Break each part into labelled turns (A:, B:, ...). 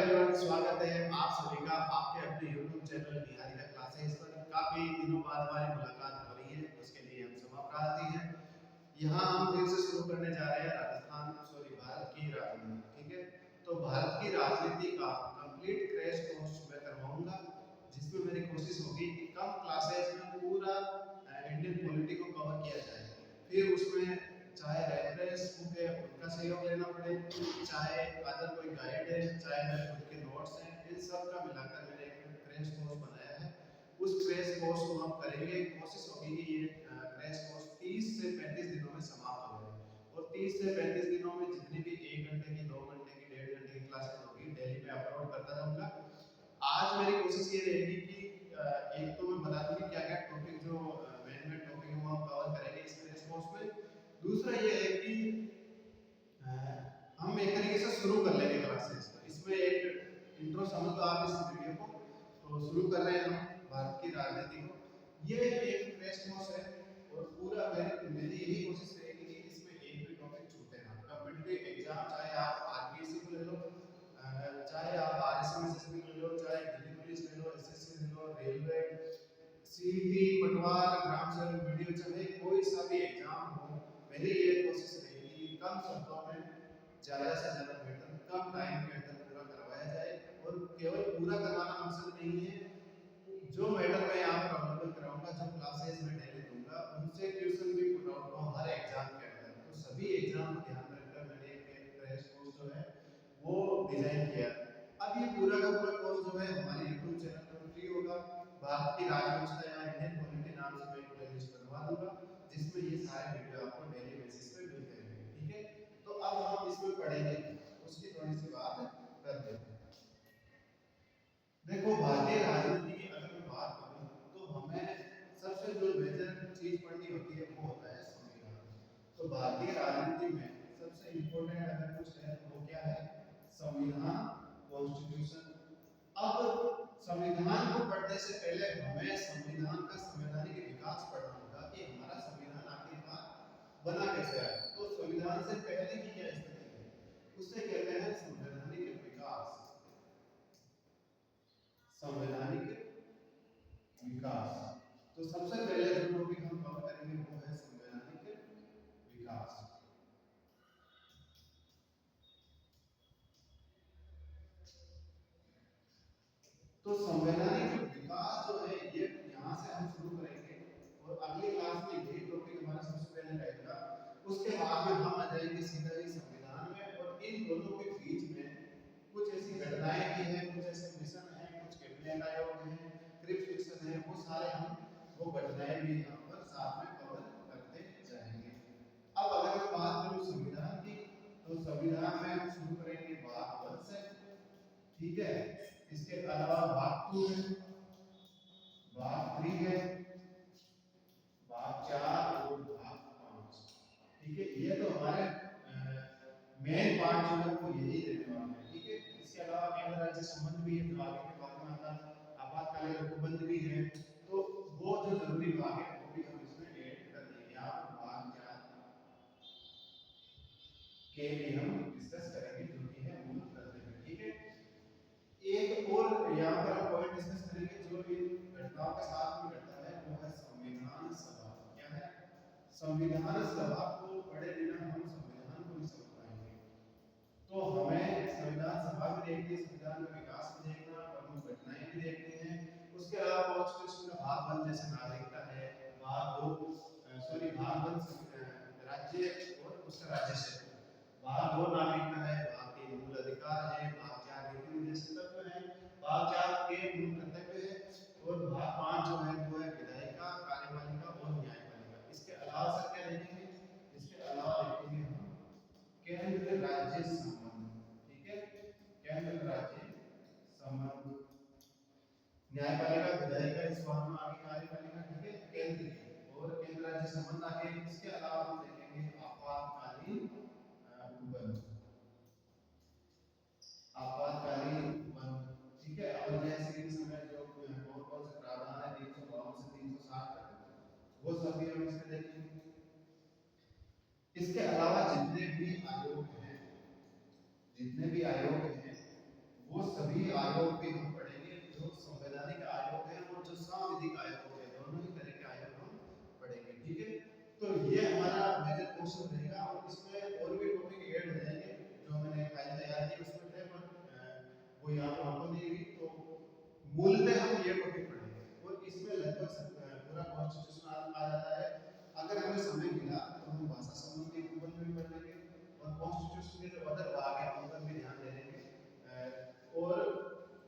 A: Everyone, स्वागत है आप सभी का आपके अपने YouTube चैनल निहारिका क्लासेस पर। काफी दिनों बाद हमारी मुलाकात हो रही है, उसके लिए हम क्षमा प्रार्थी हैं। यहाँ हम फिर से शुरू करने जा रहे हैं भारत की राजनीति। ठीक है, तो भारत की राजनीति का कंप्लीट क्रैश कोर्स मैं करवाऊंगा, जिसमें मेरी कोशिश होगी कि कम क्लासेस में पूरा इंडियन पॉलिटी को कवर किया जाए। फिर उसमें चाहे रेफरेंस बुक है उनका सहयोग लेना पड़े, चाहे अदर कोई गाइड है, चाहे मेरे खुद के नोट्स हैं, इन सब का मिलाकर मैंने एक क्रैश कोर्स बनाया है। उस क्रैश कोर्स को हम करेंगे। कोशिश होगी कि ये क्रैश कोर्स 30 से 35 दिनों में समाप्त हो जाए, और 30 से 35 दिनों में जितनी भी 1 घंटे की, 2 घंटे की, 1.5 घंटे की क्लासेस होगी डेली पे अपलोड करता रहूंगा। आज मेरी कोशिश ये रहेगी कि एक तो मैं बता दूं कि क्या-क्या टॉपिक जो मेन टॉपिक है वो हम कवर करेंगे इस क्रैश कोर्स में। दूसरा ये है कि हम एक तरीके से शुरू कर लेंगे क्लासेस। तो इसमें एक इंट्रो समझ लो आप इस वीडियो को। तो शुरू कर रहे हैं हम भारत की राजनीति को। ये एक क्रैश कोर्स है, और पूरा मेरी यही कोशिश रहेगी कि इसमें एक भी टॉपिक छूटे ना। कॉम्पिटिटिव एग्जाम, चाहे आप आरपीएससी को ले लो, चाहे आप आरएसएमएसएसबी ले लो, चाहे दिल्ली पुलिस ले लो, एसएससी ले लो, रेलवे, सीटी, पटवार, ग्राम सेवक, वीडियो, चाहे कोई सा भी एग्जाम हो, मेरी ये कोशिश रहेगी कि कम शब्दों में ज़्यादा से ज़्यादा बेटर कम टाइम के अंदर पूरा करवाया जाए। और केवल पूरा करवाना मकसद नहीं है, जो मैटर मैं यहाँ पर अवेलेबल कराऊंगा, जो क्लासेस मैं डेली दूंगा, उनसे क्वेश्चन भी पुट आउट हो हर एग्जाम के अंदर। तो सभी एग्जाम को ध्यान में रखकर मैंने एक क्रैश कोर्स जो है वो डिजाइन किया। अब ये पूरा का पूरा कोर्स जो है हमारे YouTube चैनल पर फ्री होगा। भारत की राजव्यवस्था या इंडियन पॉलिटी नाम से मैं एक प्लेलिस्ट बनवा दूंगा, जिसमें ये सारे वीडियो आपको डेली बेसिस पे मिलते रहेंगे। ठीक है, तो अब हम इसमें पढ़ेंगे, उसकी थोड़ी सी बात कर देते हैं। देखो, भारतीय राजनीति की अगर मैं बात करूं तो हमें सबसे जो मेजर चीज पढ़नी होती है वो होता है संविधान। तो भारतीय राजनीति में सबसे इम्पोर्टेंट अगर कुछ है तो वो क्या है? संविधान, कॉन्स्टिट्यूशन। अब संविधान को पढ़ने से पहले हमें संविधान का संवैधानिक विकास पढ़ना होगा कि हमारा संविधान आखिरकार बना कैसे आया। तो संविधान से पहले की क्या स्थिति है उसे कहते हैं संवैधानिक विकास। संवैधानिक विकास। तो सबसे पहले जो टॉपिक हम कवर करेंगे वो है संवैधानिक विकास। तो संवैधानिक विकास जो है ये यहाँ से हम शुरू करेंगे, और अगली क्लास में यही टॉपिक हमारा सबसे पहले रहेगा। उसके बाद में हम आ जाएंगे सीधा ही संविधान में, और इन दोनों के बीच में कुछ ऐसी घटनाएं भी हैं, कुछ ऐसे मिशन हैं, कुछ कैबिनेट आयोग हैं, क्रिप्स फिक्शन है, वो सारे हम वो घटनाएं भी यहाँ पर साथ में कवर करते जाएंगे। अब अगर मैं बात करूँ संविधान की, तो संविधान में हम शुरू करेंगे भाग 1 से। ठीक है, इसके अलावा भाग 2 है, भाग 3 है, भाग 4 और भाग 5। ठीक है, ये तो हमारे मेन पार्ट जो है वो यही रहने वाला है। ठीक है, इसके अलावा केंद्र राज्य संबंध भी है जो आगे के बाद में आता है, आपातकालीन उपबंध भी है। तो वो जो जरूरी भाग है वो भी हम इसमें ऐड कर देंगे। यहाँ पर भाग 4 के लिए हम डिस्कस करेंगे, जो कि है मूल कर्तव्य। ठीक है, एक और यहाँ पर हम पॉइंट डिस्कस करेंगे जो इन घटनाओं के साथ में घटता है, वो है संविधान सभा। क्या है? संविधान सभा को पढ़े बिना हम संविधान को नहीं समझ पाएंगे। तो हमें संविधान सभा भी देखनी है, संविधान का विकास भी देखना, और हम घटनाएं भी देखनी है। उसके अलावा कॉन्स्टिट्यूशन का भाग 1 जैसे नागरिकता है, भाग 2 भाग 1 राज्य और उसका राज्य क्षेत्र, भाग 2 नागरिकता है, भाग 3 मूल अधिकार है, भाग 4 नीति निर्देशक तत्व है, भाग 4 के मूल कर्तव्य है, और भाग 5 जो है वो है विधायिका, कार्यपालिका और न्यायपालिका। इसके अलावा सर क्या देखेंगे? इसके अलावा देखेंगे हम केंद्र राज्य संबंध। ठीक है, केंद्र राज्य संबंध, न्यायपालिका, विधायिका, इस बात में आगे कार्यपालिका। ठीक है, केंद्र की, और केंद्र राज्य संबंध आगे। इसके अलावा हम देखेंगे आपातकालीन उपबंध, आपातकालीन उपबंध। ठीक है, और जैसे कि समय जो कौन से प्रावधान है 352 से 360 तक, वो सभी हम इसमें देखेंगे। इसके अलावा जितने भी आयोग हैं, जितने भी आयोग हैं वो आयोग भी हम पढ़ेंगे, जो संवैधानिक आयोग है और जो सांविधिक आयोग है, दोनों ही तरह के आयोग हम पढ़ेंगे, ठीक है। तो ये हमारा मेजर पोर्शन रहेगा और इसमें और भी टॉपिक ऐड हो जाएंगे जो मैंने फाइल तैयार की उसमें थे, पर वो यहाँ पर आपको नहीं हुई। तो मूलतः हम ये टॉपिक पढ़ेंगे और इसमें लगभग पूरा कॉन्स्टिट्यूशन आ जाता है। अगर हमें समय मिला तो हम भाषा संबंधी निबंध भी पढ़ लेंगे और कॉन्स्टिट्यूशन के जो अदर भाग है उन पर भी ध्यान दे देंगे। और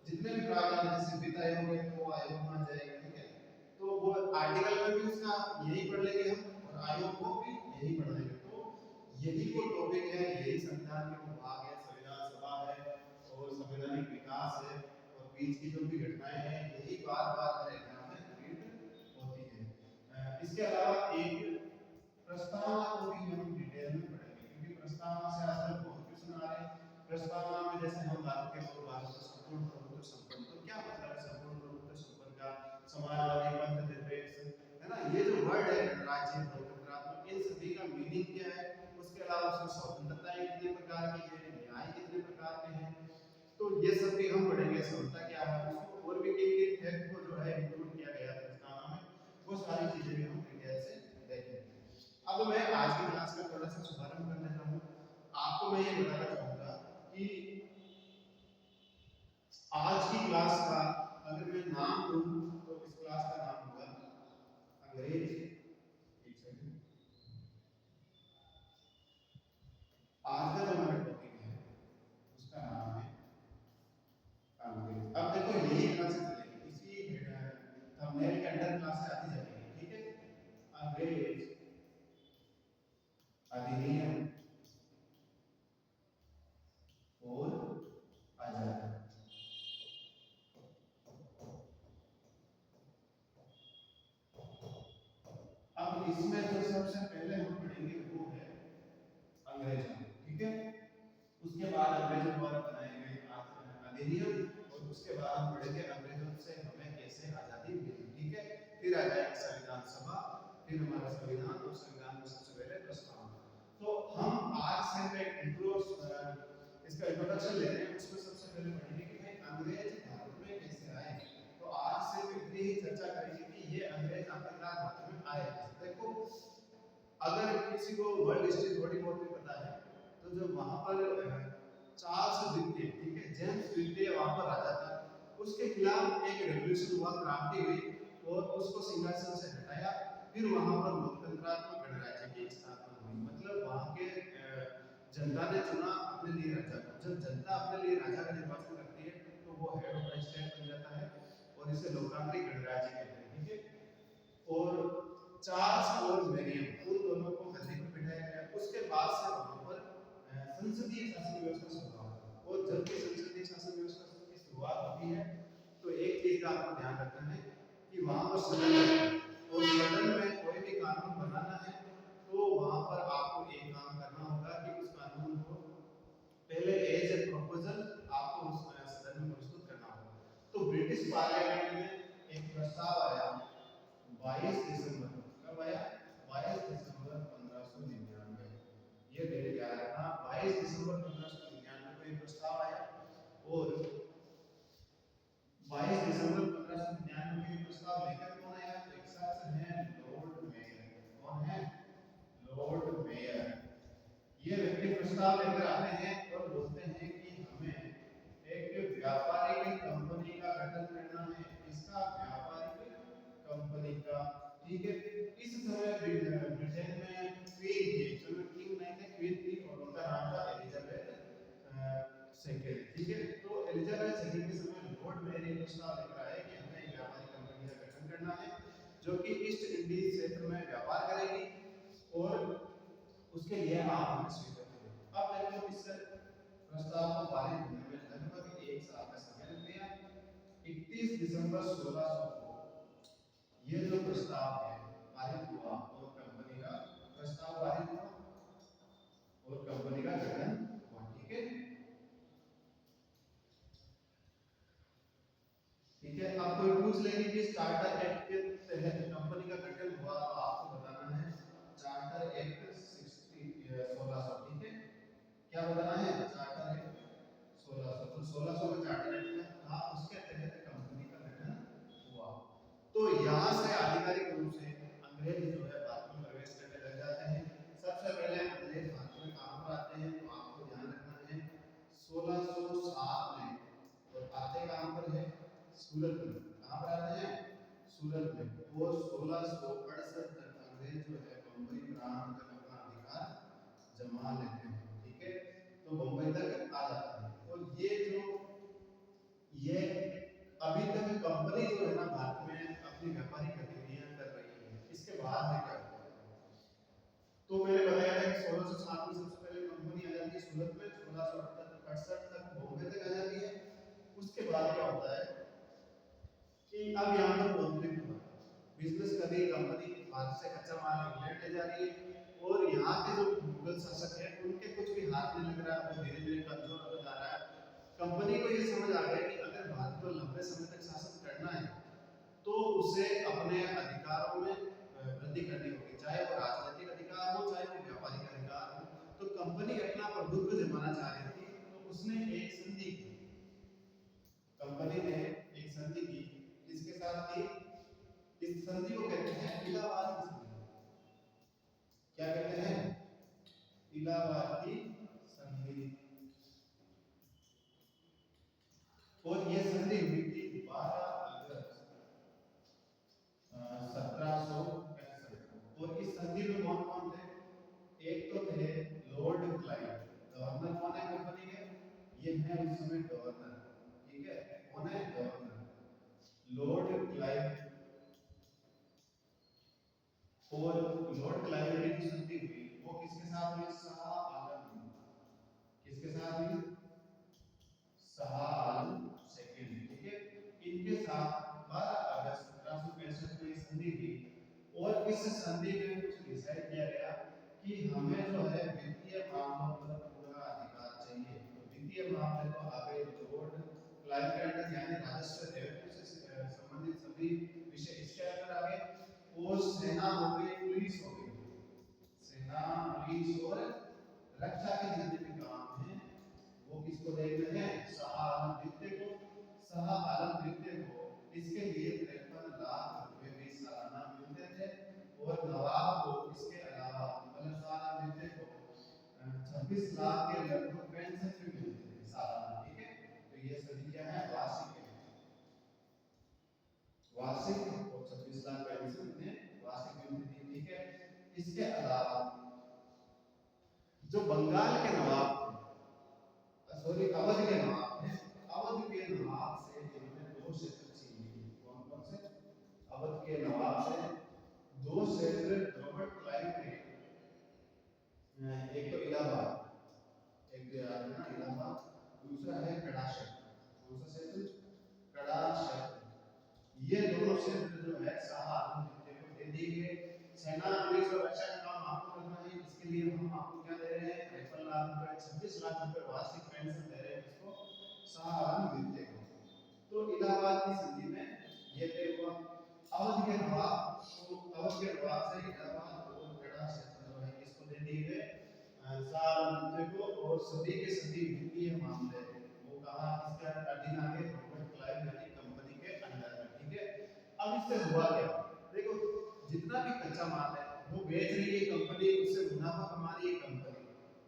A: जितने भी प्रावधान है जैसे वित्त आयोग है तो आयोग में आ जाएगा, ठीक है। तो वो आर्टिकल में भी उसका यही पढ़ लेंगे हम और आयोग को भी यही पढ़ लेंगे। तो यही वो टॉपिक है, यही संविधान के वो भाग है, संविधान सभा है और संवैधानिक विकास है और बीच की जो भी घटनाएं हैं यही बार-बार एग्जाम में रिपीट होती है। इसके अलावा एक प्रस्तावना को भी हम डिटेल में पढ़ेंगे क्योंकि प्रस्तावना से आजकल बहुत क्वेश्चन आ रहे हैं। प्रस्तावना में जैसे हम बात करें तो भारत का संपूर्ण प्रभुत्व संपन्न, तो क्या मतलब है संपूर्ण प्रभुत्व संपन्न का? समाजवादी, पंथ निरपेक्ष, है ना, ये जो वर्ड है गणराज्य, लोकतंत्रात्मक, इन सभी का मीनिंग क्या है? उसके अलावा उसमें स्वतंत्रताएं कितने प्रकार की है, न्याय कितने प्रकार के हैं, तो ये सब भी हम पढ़ेंगे। समता क्या है उसको और भी किन-किन फैक्ट को जो है इंक्लूड किया गया है प्रस्तावना में, वो सारी चीजें भी हम डिटेल से देखेंगे। अब मैं आज की क्लास का थोड़ा सा शुभारंभ कर देता हूँ। आपको मैं ये बताना चाहूंगा कि आज की क्लास का अगर मैं नाम दूं तो इस क्लास का नाम होगा अंग्रेज। एक सेकंड, आज का जो हमारा टॉपिक है उसका नाम है अंग्रेज। अब देखो यही क्लास चलेगी, इसी थंबनेल के अंडर क्लास आती जाएगी, ठीक है। अंग्रेज अधिनियम और आजादी। अब इसमें जो सबसे पहले हम पढ़ेंगे वो है अंग्रेजों, ठीक है। उसके बाद अंग्रेजों द्वारा बनाए गए अधिनियम और उसके बाद हम पढ़ेंगे अंग्रेजों से हमें कैसे आजादी मिली, ठीक है। फिर आ जाएगा संविधान सभा, फिर हमारा संविधान और संविधान में सबसे पहले प्रस्तावना। तो हम आज सिर्फ एक इंट्रो इसका इंट्रोडक्शन ले रहे हैं, उसमें सबसे पहले पढ़ेंगे कि भाई अंग्रेज भारत में कैसे आए। तो आज सिर्फ इतनी ही चर्चा करेंगे कि ये अंग्रेज आखिरकार भारत में आए। देखो अगर किसी को वर्ल्ड हिस्ट्री थोड़ी बहुत भी पता है तो जब वहां पर चार्ल्स द्वितीय, ठीक है, जेम्स द्वितीय वहां पर राजा था, उसके खिलाफ एक रेवोल्यूशन हुआ, क्रांति हुई और उसको सिंहासन से हटाया। फिर वहां पर लोकतंत्रात्मक गणराज्य की स्थापना हुई। मतलब वहां के जनता ने चुना अपने लिए राजा को। जब जनता अपने लिए राजा का निर्वाचन करती है तो वो हेड ऑफ द स्टेट बन जाता है और इसे लोकतांत्रिक गणराज्य कहते हैं, ठीक है। और चार्ल्स और मैरियम उन दोनों को गद्दी पर बिठाया गया। उसके बाद से वहां पर संसदीय शासन व्यवस्था शुरू हुआ और जब भी संसदीय शासन व्यवस्था की शुरुआत होती है तो एक चीज का आपको ध्यान रखना है कि वहां पर सदन है और सदन में कोई भी कानून बनाना है तो वहां पर आपको एक काम करना होगा कि उस कानून को पहले एज ए प्रपोजल आपको उस सदन में प्रस्तुत करना होगा। तो ब्रिटिश पार्लियामेंट में एक प्रस्ताव आया 22 दिसंबर, कब आया? 22 दिसंबर 1599, ये डेट याद रखना। 22 दिसंबर 1599 को एक प्रस्ताव आया और 22 दिसंबर 1599 को एक प्रस्ताव लेकर कौन आया? तो एक शख्स है लॉर्ड मेयर। कौन है? Lord mayor. ये व्यक्ति प्रस्ताव लेकर आते हैं और बोलते हैं कि हमें एक व्यापारिक कंपनी का गठन करना है। इसका व्यापारिक कंपनी का, ठीक है। इस समय ब्रिटेन में क्वीन थी, चलो किंग नहीं थे, क्वीन थी और उनका नाम था एलिजाबेथ सेकंड, ठीक है। तो एलिजाबेथ सेकंड के समय लॉर्ड मेयर ने प्रस्ताव लेकर आए कि हमें एक व्यापारिक कंपनी का गठन करना है जो कि ईस्ट इंडीज क्षेत्र में व्यापार करेगी और उसके लिए आप हमें स्वीकृति दें। अब देखो इस प्रस्ताव को पारित होने में लगभग 1 साल का समय लग गया। 31 दिसंबर 1600 को ये जो प्रस्ताव है पारित हुआ और कंपनी का प्रस्ताव पारित हुआ और कंपनी का गठन हुआ, ठीक है। ठीक है, अब कोई पूछ लेगी कि चार्टर एक्ट के तहत कंपनी का गठन हुआ तो आपको बताना है चार्टर एक्ट 1600, ठीक है। क्या बताना है? Charter act 1600। तो 1600 में चार्टर एक्ट था सूरत में, कहाँ पर आते हैं, सूरत में। और 1668 तक अंग्रेज जो है बम्बई प्रांत तक अपना अधिकार जमा लेते हैं, ठीक है, तो बम्बई तक आ जाते हैं। और ये अभी तक कंपनी जो है ना भारत में अपनी व्यापारिक गतिविधियां कर रही है। इसके बाद में क्या हुआ, तो मैंने बताया था कि 1607 में सबसे पहले कंपनी आ जाती है सूरत में, 1668 तक बॉम्बे तक आ जाती है। उसके बाद क्या होता है कि अब यहाँ पर कॉन्फ्लिक्ट हुआ, बिजनेस कर रही है कंपनी, भारत से कच्चा माल इंग्लैंड ले जा रही है, और यहाँ के जो मुगल शासक हैं उनके कुछ भी हाथ नहीं लग रहा है, वो धीरे धीरे कमजोर होता जा रहा है। कंपनी को ये समझ आ गया कि अगर भारत को लंबे समय तक शासन करना है तो उसे अपने अधिकारों में वृद्धि करनी होगी, चाहे वो राजनीतिक अधिकार हो चाहे वो व्यापारिक अधिकार हो। तो कंपनी अपना प्रभुत्व जमाना चाह रही थी, तो उसने एक संधि की, कंपनी ने एक संधि की, किसके साथ की, इस संधि को कहते हैं इलाहाबाद की संधि। क्या कहते हैं, इलाहाबाद की संधि। और ये संधि हुई थी 12 अगस्त 1765। और इस संधि में कौन कौन थे, एक तो थे लॉर्ड क्लाइव, गवर्नर कौन है कंपनी के, ये है उस समय गवर्नर, ठीक है, कौन है गवर्नर लॉर्ड क्लाइव। और लॉर्ड क्लाइव ने जो संधि हुई वो किसके साथ हुई, शाह आलम, किसके साथ हुई, शाह आलम सेकंड, ठीक है, इनके साथ 12 अगस्त 1765 में संधि हुई। और इस संधि में कुछ डिसाइड किया गया कि हमें जो है वित्तीय मामलों पर पूरा अधिकार चाहिए। तो वित्तीय मामले को आगे लॉर्ड क्लाइव के अंडर यानी राजस्व रेवेन्यू से संबंधित सभी विषय इसके अंदर आ गए। और सेना हो गई, पुलिस हो गई, सेना पुलिस और रक्षा के जितने भी काम हैं वो किसको देखते हैं, शाह आलम द्वितीय को। शाह आलम द्वितीय को इसके लिए 53 लाख रुपए भी सालाना मिलते थे। और नवाब को इसके अलावा मतलब शाह आलम द्वितीय को 26 लाख के लगभग पेंशन भी मिलते थे सालाना, ठीक है। तो ये सभी क्या है, वार्षिक है, वार्षिक और 26 लाख पेंशन में वार्षिक मिलती थी, ठीक है। इसके अलावा जो बंगाल के नवाब थे, सॉरी अवध के नवाब थे, अवध के नवाब से इन्होंने 2 क्षेत्र छीन लिए। कौन कौन से, अवध के नवाब से 2 क्षेत्र रॉबर्ट क्लाइव ने, एक तो इलाहाबाद, एक इलाहाबाद, दूसरा है कड़ाशर, कौन सा क्षेत्र, कड़ाशर। ये दोनों क्षेत्र जो है शाह आलम द्वितीय को दे दिए गए। सेना पुलिस और रक्षा का काम आपको करना है, इसके लिए हम आपको क्या दे रहे हैं, 53 लाख रुपए, 26 लाख रुपए वार्षिक पेंशन दे रहे हैं इसको, शाह आलम द्वितीय को। तो इलाहाबाद की संधि में ये तय हुआ। अवध के नवाब, तो अवध के नवाब से इलाहाबाद और गढ़ा क्षेत्र जो है इसको दे दिए गए शाह आलम द्वितीय को। और सभी के सभी वित्तीय मामले वो कहा इसके अधीन आ गए रॉबर्ट क्लाइव यानी कंपनी के अंडर में, ठीक है। अब इससे हुआ क्या, देखो जितना भी कच्चा माल है वो बेच रही है कंपनी, उससे मुनाफा कमा रही है कंपनी,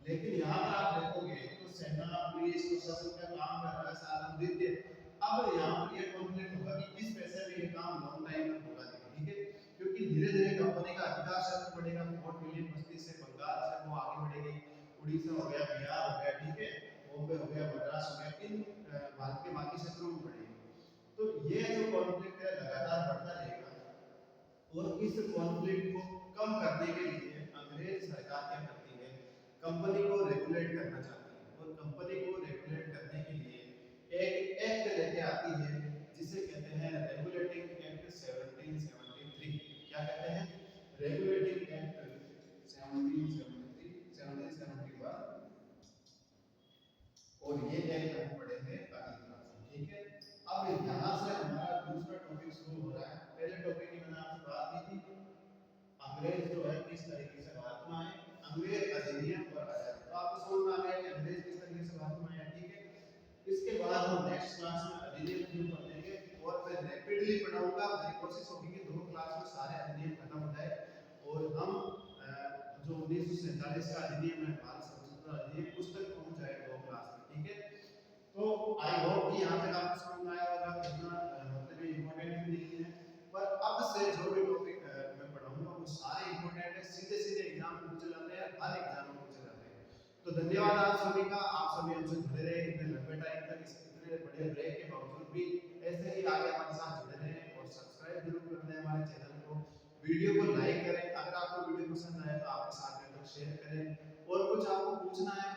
A: लेकिन यहाँ पर आप देखोगे तो सेना पुलिस प्रशासन का काम कर रहा है शाह आलम द्वितीय। अब यहाँ पर ये कॉन्फ्लिक्ट होगा कि इस पैसे में ये काम लॉन्ग टाइम में होगा, ठीक है, क्योंकि धीरे धीरे कंपनी का अधिकार क्षेत्र बढ़ेगा, 4 मिलियन बस्ती से बंगाल से वो आगे बढ़ेगी, उड़ीसा हो गया, बिहार हो गया, ठीक है, बॉम्बे हो गया, मद्रास हो गया, इन भारत के बाकी क्षेत्रों में बढ़ेगी। तो ये जो कॉन्फ्लिक्ट है लगातार बढ़ता रहेगा। और इस कॉन्फ्लिक्ट को कम करने के लिए अंग्रेज सरकार क्या करती है, कंपनी को रेगुलेट करना चाहती है। और कंपनी को रेगुलेट करने के लिए एक एक्ट लेके आती है जिसे कहते हैं रेगुलेटिंग एक्ट 1773। क्या कहते हैं, रेगुलेटिंग एक्ट 1773, 1771। और ये एक्ट हम पढ़ेंगे अगली क्लास में, ठीक है। अब यहाँ से हमारा दूसरा टॉपिक शुरू हो रहा है। पहले टॉपिक की मैंने आपसे बात की थी, अंग्रेज जो है किस तरीके से भारत में आए, अंग्रेज अधिनियम और आजादी। तो आपको समझ में आ गया कि अंग्रेज किस तरीके से भारत में आए, ठीक है। इसके बाद हम नेक्स्ट क्लास में अधिनियम शुरू कर देंगे और मैं रैपिडली पढ़ाऊंगा। मेरी कोशिश होगी कि 2 क्लास में सारे अधिनियम खत्म हो जाए और हम जो 1947 का अधिनियम है, भारत स्वतंत्रता अधिनियम, उस तक पहुंच जाए 2 क्लास में, ठीक है। तो आई होप कि यहाँ तक आपको समझ में आया होगा कितना धन्यवाद आप सभी का, आप सभी हमसे जुड़े रहे इतने लंबे टाइम तक, इस इतने बड़े ब्रेक के बावजूद भी ऐसे ही आगे हमारे साथ जुड़े रहें और सब्सक्राइब जरूर कर दें हमारे चैनल को, वीडियो को लाइक करें, अगर आपको वीडियो पसंद आए तो आपके साथ में तक शेयर करें, और कुछ आपको पूछना है